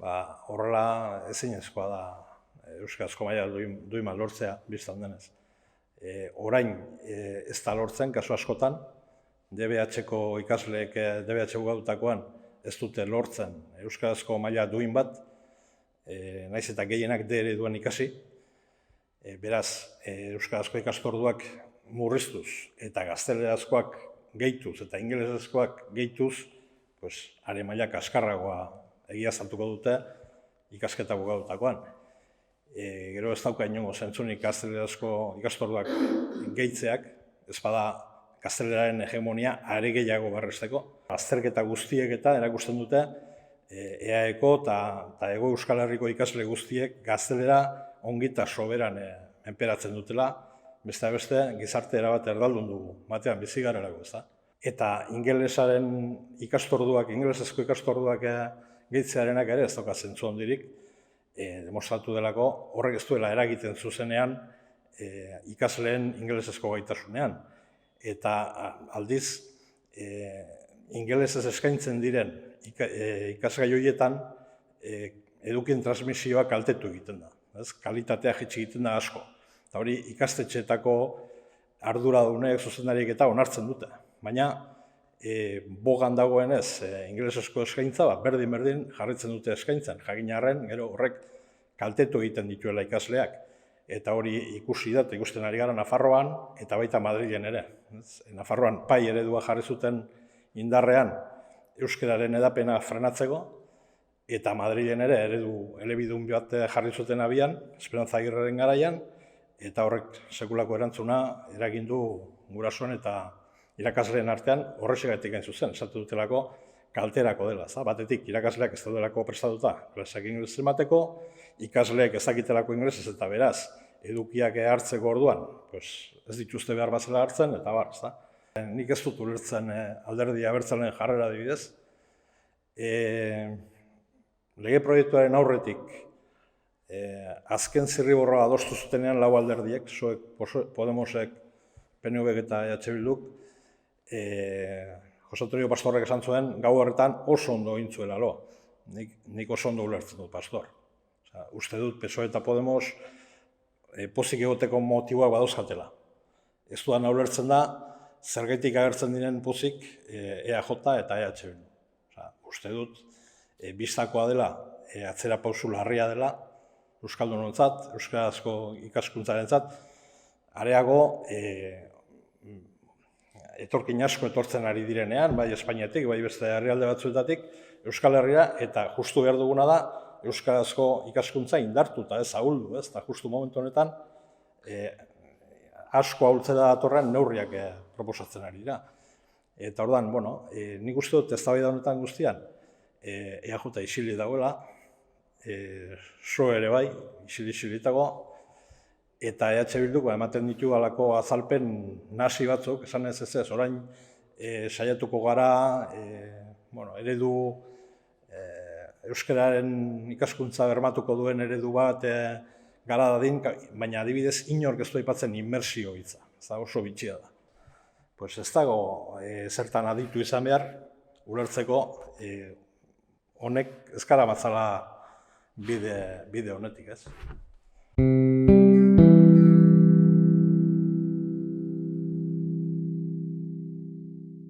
horrela ezinezkoa da euskarazko maila duin lortzea biztan denez. Orain ez da lortzen, kasu askotan, DBH-ko ikasleek DBH bugatutakoan ez dute lortzen euskarazko maila duin bat, naiz eta gehienak D ereduan ikasi. Beraz, euskarazko ikastorduak murriztuz eta gaztelerazkoak gehituz eta ingelesezkoak gehituz, are maila kaskarragoa egiaztatuko dute ikasketa bugatutakoan. Gero ez dauka inongo zentzunik gaztelerazko ikastorduak gehitzeak, ez bada gazteleraren hegemonia are gehiago berresteko. Azterketa guztiek eta erakusten dute EAEko eta Hego Euskal Herriko ikasle guztiek gaztelera ongi eta soberan enperatzen dutela, beste gizarte erabat erdaldun dugu, batean bizi garelako, ezta? Eta ingelesaren ikastorduak, ingelesezko ikastorduak gehitzearenak ere ez dauka zentzu handirik, demostratu delako horrek ez duela eragiten zuzenean ikasleen ingelesezko gaitasunean. Eta aldiz, ingelesez eskaintzen diren ikasgai horietan edukien transmisioa kaltetu egiten da. Kalitatea jaitsi egiten da asko. Eta hori ikastetxeetako arduradunek, zuzendariek eta onartzen dute. Baina, bogan dagoenez ingelesezko eskaintza, berdin jarritzen dute eskaintzen. Jakinarren, gero horrek kaltetu egiten dituela ikasleak. Eta hori ikusi da, ikusten ari gara Nafarroan, eta baita Madrilen ere. Nafarroan pai eredua jarri zuten indarrean euskararen hedapena frenatzeko, eta Madrilen ere eredu elebidun bat jarri zuten abian, Esperantza Agirreren garaian, eta horrek sekulako erantzuna eragin du gurasoen eta irakasleen artean horrexegatik hain zuzen, esatu dutelako kalterako dela. Batetik irakasleak ez daudelako prestatuta klaseak ingelesez emateko, ikasleek ez dakitelako ingelesez eta beraz edukiak hartzeko orduan ez dituzte behar bazela hartzen, eta bar, ezta? Nik ez dut ulertzen Alderdi Abertzaleen jarrera adibidez. Lege proiektuaren aurretik azken zirriborroa adostu zutenean lau alderdiek, Podemosek, PNVk eta EH Bilduk, Jose Antonio Pastorrek esan zuen, gau horretan oso ondo egin zuela lo. Nik oso ondo ulertzen dut, Pastor. Uste dut PSOE eta Podemos pozik egoteko motiboak badauzkatela. Ez dudan ulertzen da, zergatik agertzen diren pozik EAJ eta EH Bildu. Uste dut, bistakoa dela, atzera pausu larria dela, euskaldunontzat, euskarazko ikaskuntzarentzat, areago etorkin asko etortzen ari direnean, bai Espainiatik, bai beste herrialde batzuetatik, Euskal Herria, eta justu behar duguna da, euskarazko ikaskuntza indartu eta ez ahuldu, eta justu momentu honetan, asko ahultzera datorren neurriak proposatzen ari dira. Eta orduan, nik uste dut eztabaida honetan guztian, EAJ isilik dagoela, SOE ere bai, isilik-isilitago, eta EH Bilduk ematen ditu alako azalpen nasi batzuk, esan ez, orain saiatuko gara, eredu euskararen ikaskuntza bermatuko duen eredu bat gara dadin, baina adibidez inork ez du aipatzen inmersio hitza, ez da oso bitxia da. Ez dago zertan aditu izan behar, ulertzeko honek ez gara matzala bide honetik, ez?